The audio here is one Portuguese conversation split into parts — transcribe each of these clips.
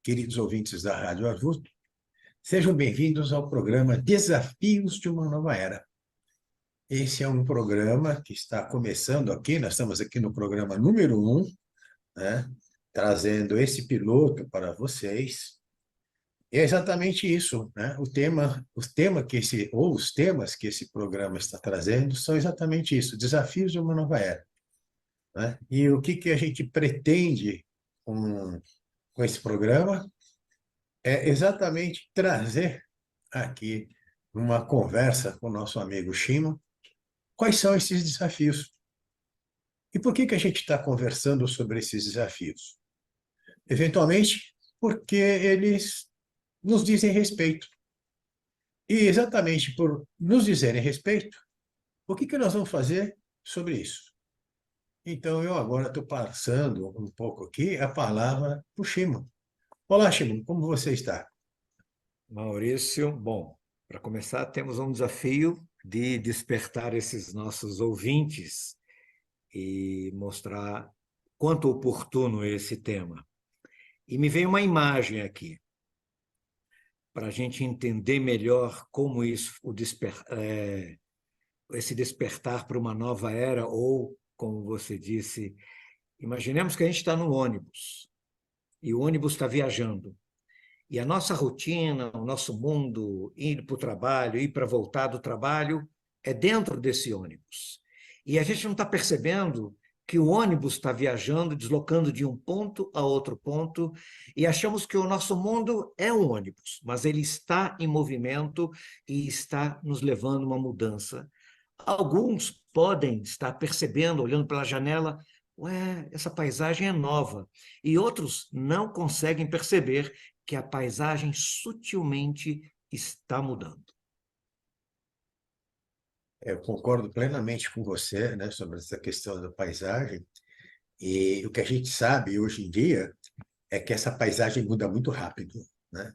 queridos ouvintes da Rádio Avô, sejam bem-vindos ao programa Desafios de uma Nova Era. Esse é um programa que está começando aqui, nós estamos aqui no programa número 1, né, trazendo esse piloto para vocês. E é exatamente isso, né? Os temas que esse programa está trazendo são exatamente isso, desafios de uma nova era, né? E o que a gente pretende com esse programa é exatamente trazer aqui uma conversa com o nosso amigo Shimon, quais são esses desafios. E por que a gente está conversando sobre esses desafios? Eventualmente, porque eles nos dizem respeito. E exatamente por nos dizerem respeito, o que nós vamos fazer sobre isso? Então, eu agora estou passando um pouco aqui a palavra para o Shimon. Olá, Shimon, como você está? Maurício, bom, para começar, temos um desafio de despertar esses nossos ouvintes e mostrar quanto oportuno é esse tema. E me veio uma imagem aqui, para a gente entender melhor como isso, esse despertar para uma nova era, ou, como você disse, imaginemos que a gente está no ônibus, e o ônibus está viajando. E a nossa rotina, o nosso mundo, ir para o trabalho, ir para voltar do trabalho, é dentro desse ônibus. E a gente não está percebendo que o ônibus está viajando, deslocando de um ponto a outro ponto, e achamos que o nosso mundo é um ônibus, mas ele está em movimento e está nos levando a uma mudança. Alguns podem estar percebendo, olhando pela janela, ué, essa paisagem é nova, e outros não conseguem perceber que a paisagem sutilmente está mudando. Eu concordo plenamente com você, né, sobre essa questão da paisagem. E o que a gente sabe hoje em dia é que essa paisagem muda muito rápido, né?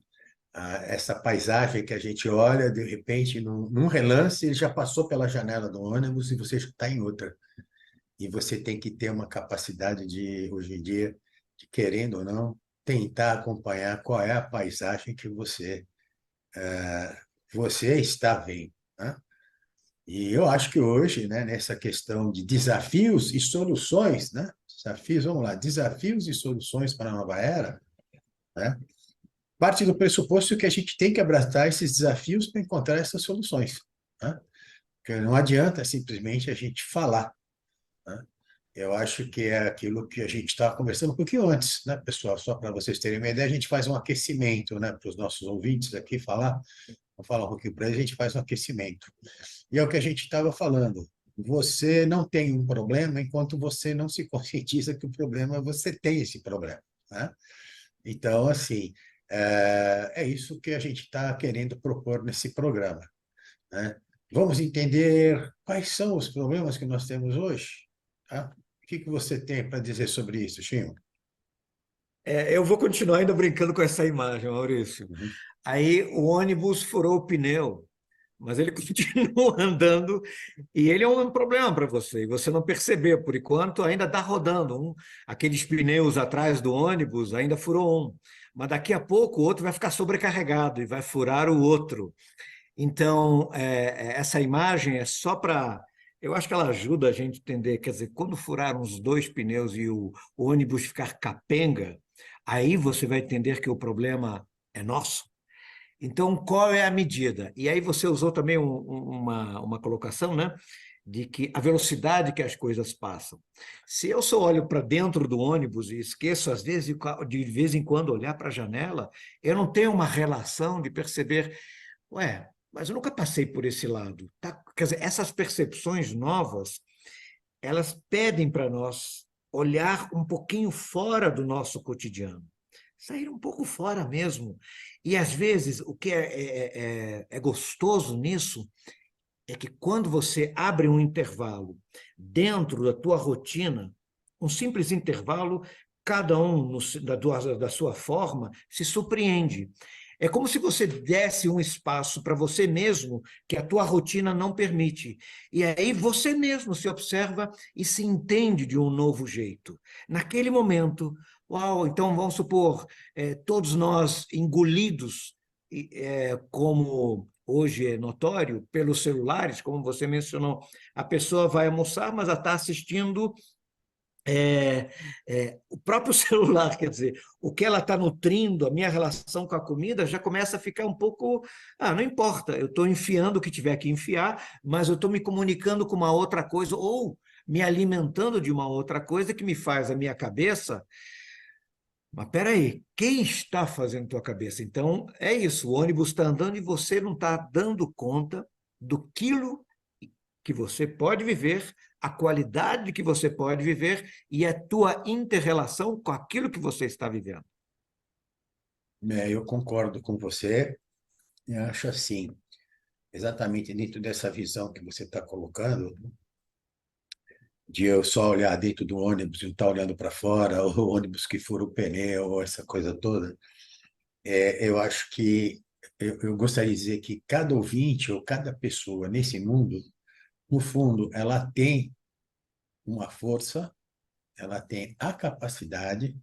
Essa paisagem que a gente olha, de repente, num relance, ele já passou pela janela do ônibus e você já está em outra. E você tem que ter uma capacidade de, hoje em dia, de, querendo ou não, tentar acompanhar qual é a paisagem que você está vendo, né? E eu acho que hoje, né, nessa questão de desafios e soluções, né? Desafios, vamos lá, desafios e soluções para a nova era, né? Parte do pressuposto que a gente tem que abraçar esses desafios para encontrar essas soluções, né? Porque não adianta simplesmente a gente falar, né? Eu acho que é aquilo que a gente estava conversando um pouquinho antes, né, pessoal? Só para vocês terem uma ideia, a gente faz um aquecimento, né, para os nossos ouvintes aqui falar. Vou falar um pouquinho para eles, a gente faz um aquecimento. E é o que a gente estava falando. Você não tem um problema enquanto você não se conscientiza que o problema é você tem esse problema, né? Então, assim, é isso que a gente está querendo propor nesse programa, né? Vamos entender quais são os problemas que nós temos hoje, tá? O que você tem para dizer sobre isso, Chico? Eu vou continuar ainda brincando com essa imagem, Maurício. Uhum. Aí o ônibus furou o pneu, mas ele continua andando e ele é um problema para você. E você não percebeu, por enquanto, ainda está rodando. Aqueles pneus atrás do ônibus ainda furou um. Mas daqui a pouco o outro vai ficar sobrecarregado e vai furar o outro. Então, essa imagem é só para... Eu acho que ela ajuda a gente a entender, quer dizer, quando furar os dois pneus e o ônibus ficar capenga, aí você vai entender que o problema é nosso. Então, qual é a medida? E aí você usou também uma colocação, né? De que a velocidade que as coisas passam. Se eu só olho para dentro do ônibus e esqueço, às vezes, de vez em quando, olhar para a janela, eu não tenho uma relação de perceber, ué, mas eu nunca passei por esse lado. Tá? Quer dizer, essas percepções novas, elas pedem para nós olhar um pouquinho fora do nosso cotidiano, sair um pouco fora mesmo. E, às vezes, o que é gostoso nisso é que quando você abre um intervalo dentro da tua rotina, um simples intervalo, cada um da sua forma se surpreende. É como se você desse um espaço para você mesmo que a tua rotina não permite. E aí você mesmo se observa e se entende de um novo jeito. Naquele momento, uau, então vamos supor, todos nós engolidos, como hoje é notório, pelos celulares, como você mencionou, a pessoa vai almoçar, mas ela está assistindo o próprio celular, quer dizer, o que ela está nutrindo, a minha relação com a comida já começa a ficar um pouco, não importa, eu estou enfiando o que tiver que enfiar, mas eu estou me comunicando com uma outra coisa, ou me alimentando de uma outra coisa que me faz a minha cabeça. Mas espera aí, quem está fazendo tua cabeça? Então, é isso, o ônibus está andando e você não está dando conta do quilo que você pode viver, a qualidade que você pode viver e a tua inter-relação com aquilo que você está vivendo. Eu concordo com você. Eu acho assim, exatamente dentro dessa visão que você está colocando, de eu só olhar dentro do ônibus e não estar olhando para fora, ou o ônibus que fura o pneu, ou essa coisa toda, eu acho que eu gostaria de dizer que cada ouvinte ou cada pessoa nesse mundo, no fundo, ela tem uma força, ela tem a capacidade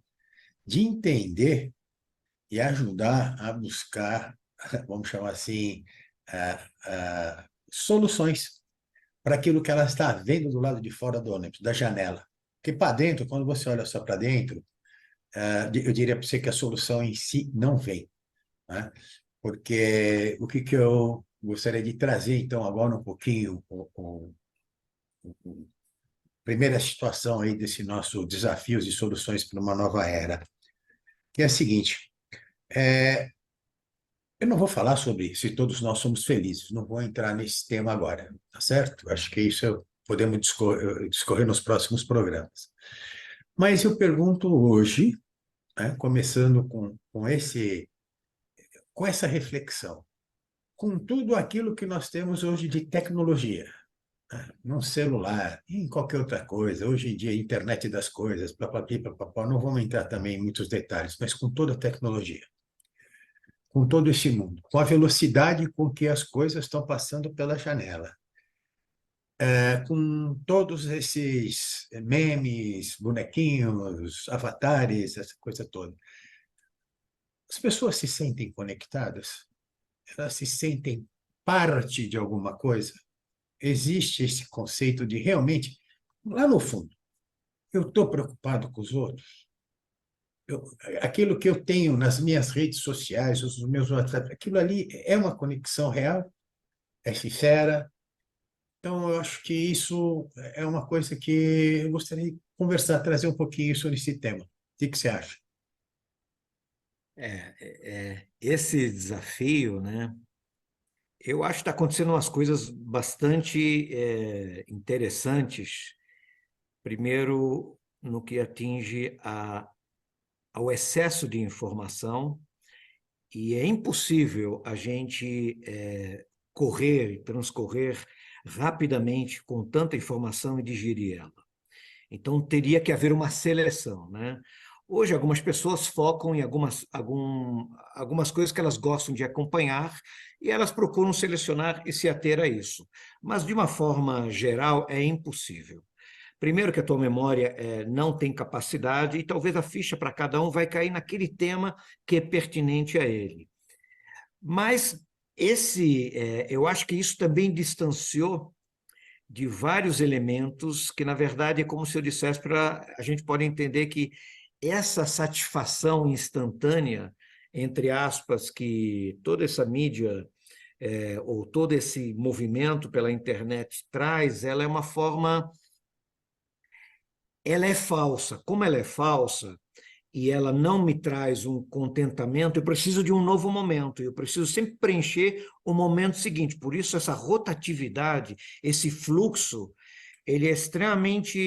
de entender e ajudar a buscar, vamos chamar assim, soluções para aquilo que ela está vendo do lado de fora do ônibus, da janela. Porque para dentro, quando você olha só para dentro, eu diria para você que a solução em si não vem, né? Porque o que eu gostaria de trazer, então, agora um pouquinho, primeira situação aí desse nosso desafios e soluções para uma nova era, que é a seguinte, eu não vou falar sobre se todos nós somos felizes, não vou entrar nesse tema agora, tá certo? Acho que isso podemos discorrer nos próximos programas. Mas eu pergunto hoje, né, começando com essa reflexão, com tudo aquilo que nós temos hoje de tecnologia, né, num celular, em qualquer outra coisa, hoje em dia, internet das coisas, papapi, papapá, não vamos entrar também em muitos detalhes, mas com toda a tecnologia, com todo esse mundo, com a velocidade com que as coisas estão passando pela janela, com todos esses memes, bonequinhos, avatares, essa coisa toda. As pessoas se sentem conectadas? Elas se sentem parte de alguma coisa? Existe esse conceito de realmente, lá no fundo, eu estou preocupado com os outros? Aquilo que eu tenho nas minhas redes sociais, os meus WhatsApp, aquilo ali é uma conexão real? É sincera? Então, eu acho que isso é uma coisa que eu gostaria de conversar, trazer um pouquinho sobre esse tema. O que você acha? Esse desafio, né? Eu acho que está acontecendo umas coisas bastante interessantes. Primeiro, no que atinge ao excesso de informação, e é impossível a gente correr e transcorrer rapidamente com tanta informação e digerir ela. Então, teria que haver uma seleção, né? Hoje, algumas pessoas focam em algumas coisas que elas gostam de acompanhar e elas procuram selecionar e se ater a isso. Mas, de uma forma geral, é impossível. Primeiro que a tua memória não tem capacidade e talvez a ficha para cada um vai cair naquele tema que é pertinente a ele. Mas eu acho que isso também distanciou de vários elementos que, na verdade, é como se eu dissesse a gente pode entender que essa satisfação instantânea, entre aspas, que toda essa mídia ou todo esse movimento pela internet traz, ela é uma forma, ela é falsa. Como ela é falsa, e ela não me traz um contentamento, eu preciso de um novo momento, eu preciso sempre preencher o momento seguinte. Por isso, essa rotatividade, esse fluxo, ele é extremamente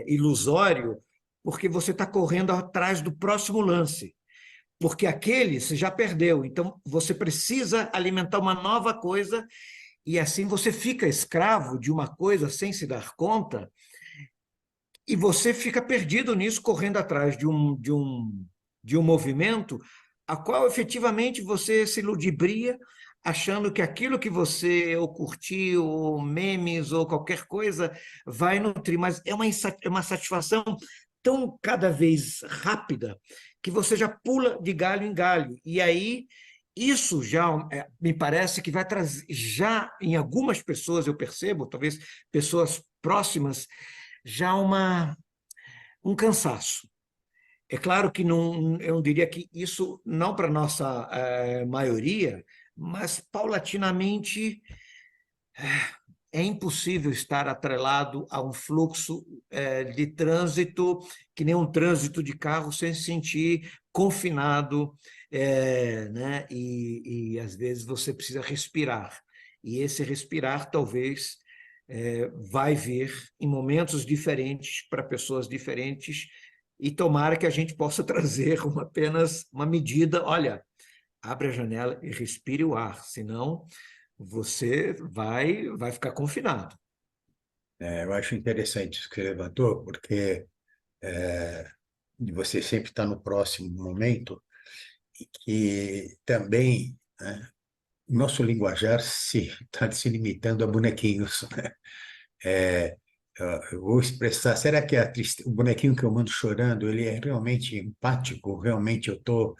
ilusório, porque você está correndo atrás do próximo lance, porque aquele você já perdeu. Então, você precisa alimentar uma nova coisa, e assim você fica escravo de uma coisa sem se dar conta, e você fica perdido nisso, correndo atrás de um movimento a qual efetivamente você se ludibria, achando que aquilo que você ou curtiu, ou memes, ou qualquer coisa, vai nutrir. Mas é uma satisfação tão cada vez rápida que você já pula de galho em galho. E aí, isso já me parece que vai trazer, já em algumas pessoas, eu percebo, talvez pessoas próximas, já um cansaço. É claro que não, eu não diria que isso, não para a nossa maioria, mas paulatinamente é impossível estar atrelado a um fluxo de trânsito, que nem um trânsito de carro, sem se sentir confinado, né? Às vezes você precisa respirar. E esse respirar, talvez, vai vir em momentos diferentes, para pessoas diferentes, e tomara que a gente possa trazer apenas uma medida, olha, abre a janela e respire o ar, senão você vai ficar confinado. Eu acho interessante isso que você levantou, porque você sempre está no próximo momento e que também, né, nosso linguajar está se limitando a bonequinhos, né? É, eu vou expressar, será que o bonequinho que eu mando chorando, ele é realmente empático? Realmente eu tô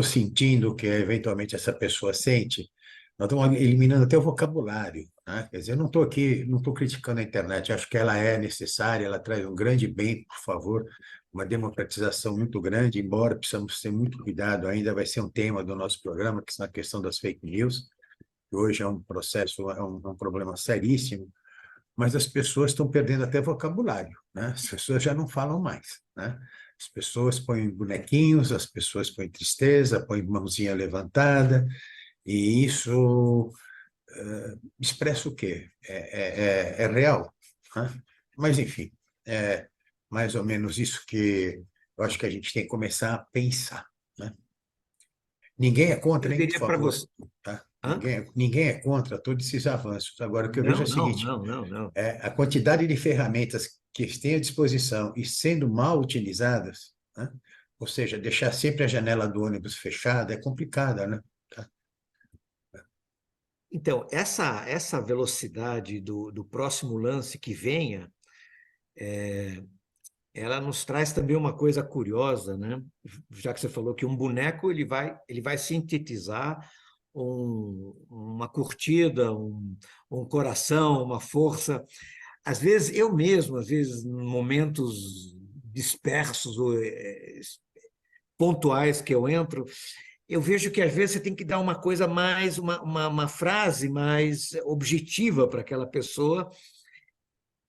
sentindo o que eventualmente essa pessoa sente? Nós estamos eliminando até o vocabulário, né? Quer dizer, eu não estou aqui, não estou criticando a internet, acho que ela é necessária, ela traz um grande bem, por favor, uma democratização muito grande, embora precisamos ter muito cuidado, ainda vai ser um tema do nosso programa, que é a questão das fake news, que hoje é um processo, é um problema seríssimo, mas as pessoas estão perdendo até vocabulário, né? As pessoas já não falam mais, né? As pessoas põem bonequinhos, as pessoas põem tristeza, põem mãozinha levantada, e isso expressa o quê? É real, né? Mas, enfim, é mais ou menos isso que eu acho que a gente tem que começar a pensar, né? Ninguém é contra, Eu hein, por diria para favor, você. tá? Hã? Ninguém é contra todos esses avanços. Agora, o que eu vejo é Não, o não, seguinte: não, não, não. a quantidade de ferramentas que têm à disposição e sendo mal utilizadas, né? Ou seja, deixar sempre a janela do ônibus fechada é complicada, né? Tá? Então, essa velocidade do próximo lance que venha, ela nos traz também uma coisa curiosa, né? Já que você falou que um boneco ele vai sintetizar uma curtida, um coração, uma força. Às vezes, eu mesmo, às vezes, em momentos dispersos ou pontuais que eu entro, eu vejo que às vezes você tem que dar uma coisa mais, uma frase mais objetiva para aquela pessoa,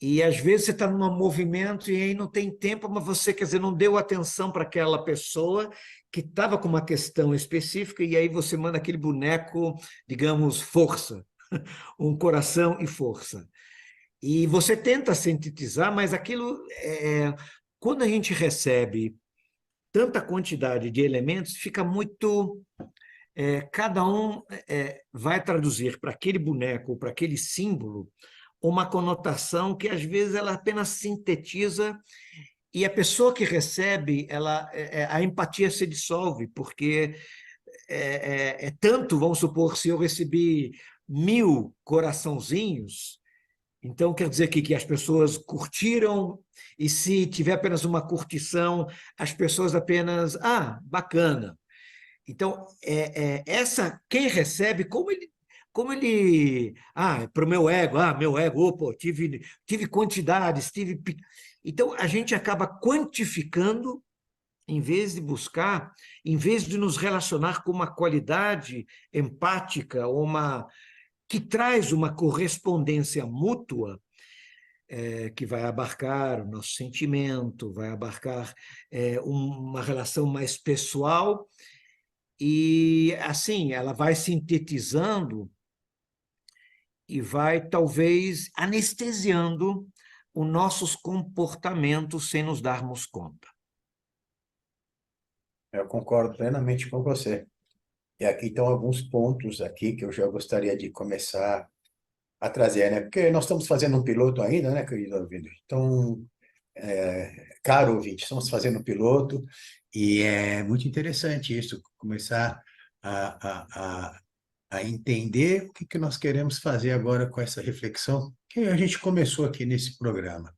e às vezes você está num movimento e aí não tem tempo, mas você, quer dizer, não deu atenção para aquela pessoa que estava com uma questão específica, e aí você manda aquele boneco, digamos, força, um coração e força. E você tenta sintetizar, mas aquilo, quando a gente recebe tanta quantidade de elementos, fica muito. Cada um vai traduzir para aquele boneco, para aquele símbolo, uma conotação que às vezes ela apenas sintetiza, e a pessoa que recebe, a empatia se dissolve, porque é tanto, vamos supor, se eu recebi 1.000 coraçãozinhos, então, quer dizer que as pessoas curtiram, e se tiver apenas uma curtição, as pessoas apenas, bacana. Então, quem recebe, para o meu ego, opa, tive quantidades, Então, a gente acaba quantificando, em vez de buscar, em vez de nos relacionar com uma qualidade empática, que traz uma correspondência mútua, que vai abarcar o nosso sentimento, vai abarcar uma relação mais pessoal, e assim ela vai sintetizando e vai talvez anestesiando os nossos comportamentos sem nos darmos conta. Eu concordo plenamente com você. E aqui estão alguns pontos aqui que eu já gostaria de começar a trazer, né? Porque nós estamos fazendo um piloto ainda, né, querido ouvido? Então, Caro ouvinte, estamos fazendo um piloto e é muito interessante isso, começar a entender o que que nós queremos fazer agora com essa reflexão que a gente começou aqui nesse programa.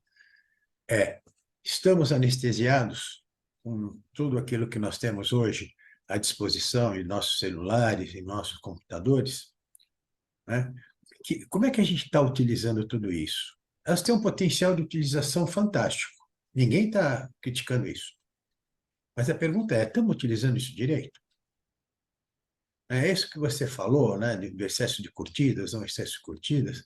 Estamos anestesiados com tudo aquilo que nós temos hoje à disposição em nossos celulares, em nossos computadores, né? Como é que a gente está utilizando tudo isso? Elas têm um potencial de utilização fantástico. Ninguém está criticando isso. Mas a pergunta é, estamos utilizando isso direito? É isso que você falou, né, do excesso de curtidas, não excesso de curtidas.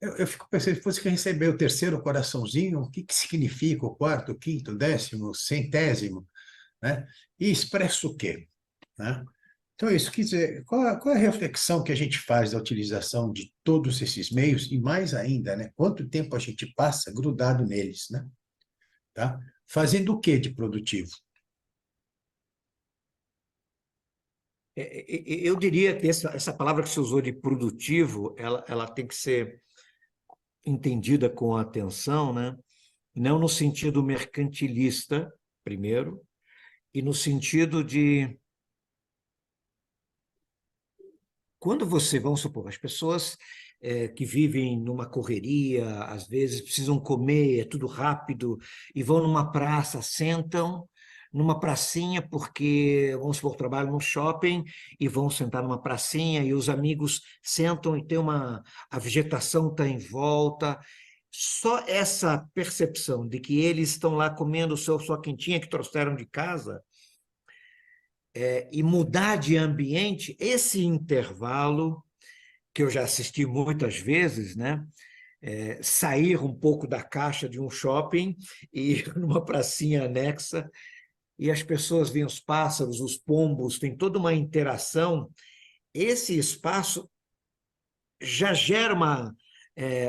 Eu fico pensando, se fosse receber o terceiro coraçãozinho, o que que significa o quarto, o quinto, o décimo, centésimo, né? E expressa o quê, né? Então, isso quer dizer, qual é a reflexão que a gente faz da utilização de todos esses meios e mais ainda, né? Quanto tempo a gente passa grudado neles, né? Tá? Fazendo o que de produtivo? Eu diria que essa palavra que você usou de produtivo, ela tem que ser entendida com atenção, né? Não no sentido mercantilista, primeiro, e no sentido de quando você, vamos supor, as pessoas que vivem numa correria, às vezes precisam comer, é tudo rápido, e vão numa praça, sentam numa pracinha, porque, vamos supor, trabalham num shopping e vão sentar numa pracinha, e os amigos sentam e tem a vegetação está em volta. Só essa percepção de que eles estão lá comendo sua quentinha que trouxeram de casa, e mudar de ambiente, esse intervalo, que eu já assisti muitas vezes, né? Sair um pouco da caixa de um shopping e ir numa pracinha anexa, e as pessoas veem os pássaros, os pombos, tem toda uma interação. Esse espaço já gera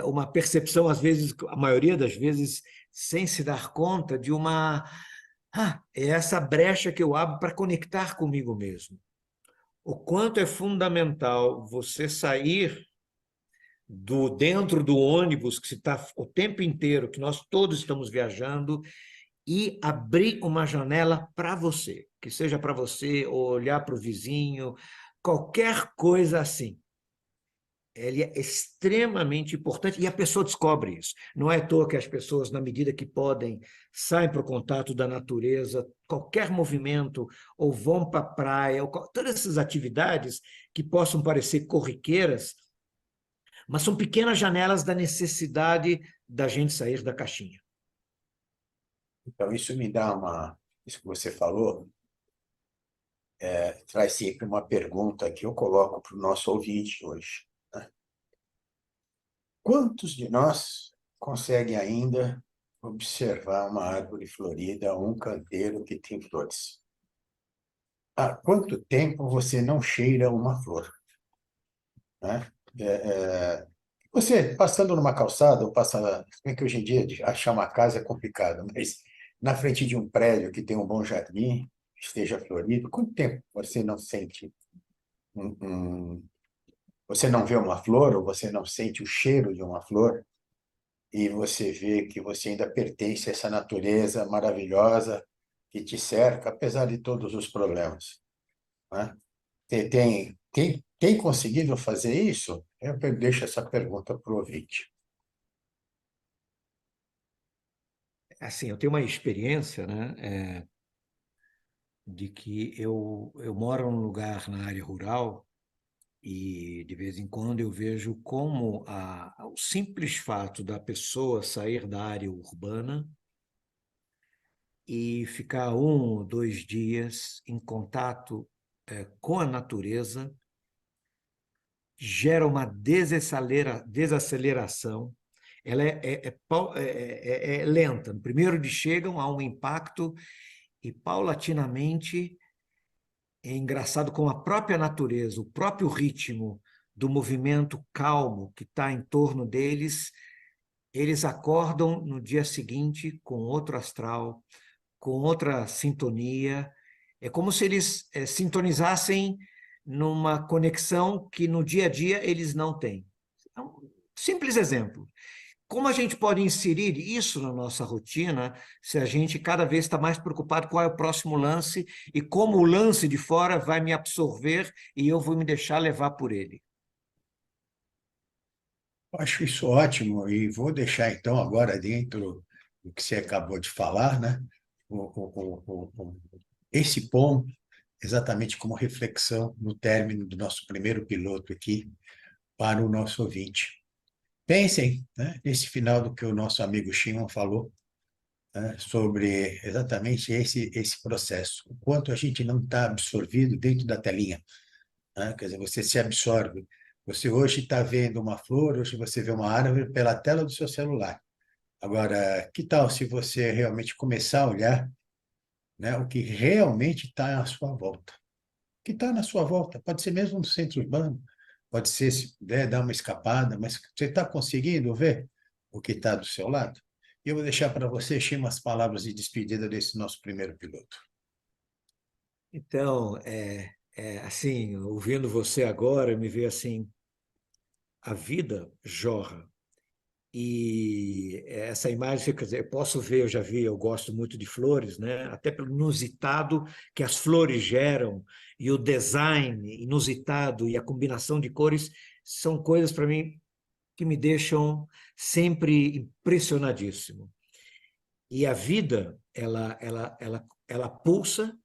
uma percepção, às vezes, a maioria das vezes, sem se dar conta, de é essa brecha que eu abro para conectar comigo mesmo. O quanto é fundamental você sair dentro do ônibus que se está o tempo inteiro, que nós todos estamos viajando, e abrir uma janela para você, que seja para você, ou olhar para o vizinho, qualquer coisa assim. Ele é extremamente importante e a pessoa descobre isso. Não é à toa que as pessoas, na medida que podem, saem para o contato da natureza, qualquer movimento, ou vão para a praia, todas essas atividades que possam parecer corriqueiras, mas são pequenas janelas da necessidade da gente sair da caixinha. Então, isso que você falou, traz sempre uma pergunta que eu coloco para o nosso ouvinte hoje, né? Quantos de nós conseguem ainda observar uma árvore florida, um canteiro que tem flores? Há quanto tempo você não cheira uma flor, né? Você passando numa calçada, ou passa, se bem que hoje em dia achar uma casa é complicado, mas na frente de um prédio que tem um bom jardim, esteja florido, quanto tempo você não sente um, um- você não vê uma flor, ou você não sente o cheiro de uma flor, e você vê que você ainda pertence a essa natureza maravilhosa que te cerca, apesar de todos os problemas, né? Tem conseguido fazer isso? Eu deixo essa pergunta para o ouvinte. Assim, eu tenho uma experiência, né, de que eu moro num lugar na área rural e, de vez em quando, eu vejo como o simples fato da pessoa sair da área urbana e ficar 1 ou 2 dias em contato com a natureza gera uma desaceleração. Ela é lenta. No primeiro de chegam, há um impacto e, paulatinamente, é engraçado como a própria natureza, o próprio ritmo do movimento calmo que está em torno deles, eles acordam no dia seguinte com outro astral, com outra sintonia. É como se eles sintonizassem numa conexão que no dia a dia eles não têm. É um simples exemplo. como a gente pode inserir isso na nossa rotina se a gente cada vez está mais preocupado qual é o próximo lance e como o lance de fora vai me absorver e eu vou me deixar levar por ele? Eu acho isso ótimo e vou deixar então agora dentro do que você acabou de falar, né? Esse ponto exatamente como reflexão no término do nosso primeiro piloto aqui para o nosso ouvinte. Pensem, né, nesse final do que o nosso amigo Shimon falou, né, sobre exatamente esse processo, o quanto a gente não está absorvido dentro da telinha, né? Quer dizer, você se absorve. Você hoje está vendo uma flor, hoje você vê uma árvore pela tela do seu celular. Agora, que tal se você realmente começar a olhar, né, o que realmente está à sua volta? O que está na sua volta? Pode ser mesmo no centro urbano, pode ser, se puder, dar uma escapada, mas você está conseguindo ver o que está do seu lado? E eu vou deixar para você, Chima, as palavras de despedida desse nosso primeiro piloto. Então, assim, ouvindo você agora, me veio assim, a vida jorra. E essa imagem, quer dizer, eu posso ver, eu já vi, eu gosto muito de flores, né? Até pelo inusitado que as flores geram e o design inusitado e a combinação de cores são coisas para mim que me deixam sempre impressionadíssimo. E a vida, ela pulsa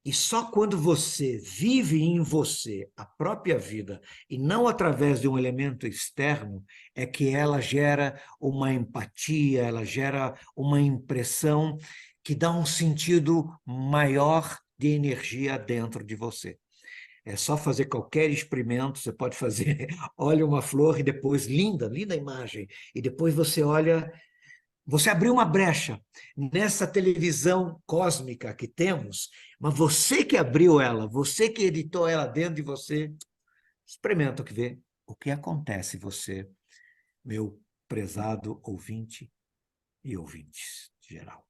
e só quando você vive em você a própria vida e não através de um elemento externo é que ela gera uma empatia, ela gera uma impressão que dá um sentido maior de energia dentro de você. É só fazer qualquer experimento, você pode fazer, olha uma flor e depois, linda, linda imagem, e depois você olha, você abriu uma brecha nessa televisão cósmica que temos, mas você que abriu ela, você que editou ela dentro de você, experimenta ver o que acontece em você, meu prezado ouvinte e ouvintes de geral.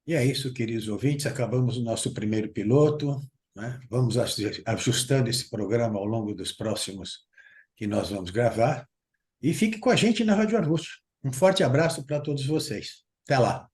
E é isso, queridos ouvintes, acabamos o nosso primeiro piloto, né? Vamos ajustando esse programa ao longo dos próximos que nós vamos gravar. E fique com a gente na Rádio Arbusto. Um forte abraço para todos vocês. Até lá.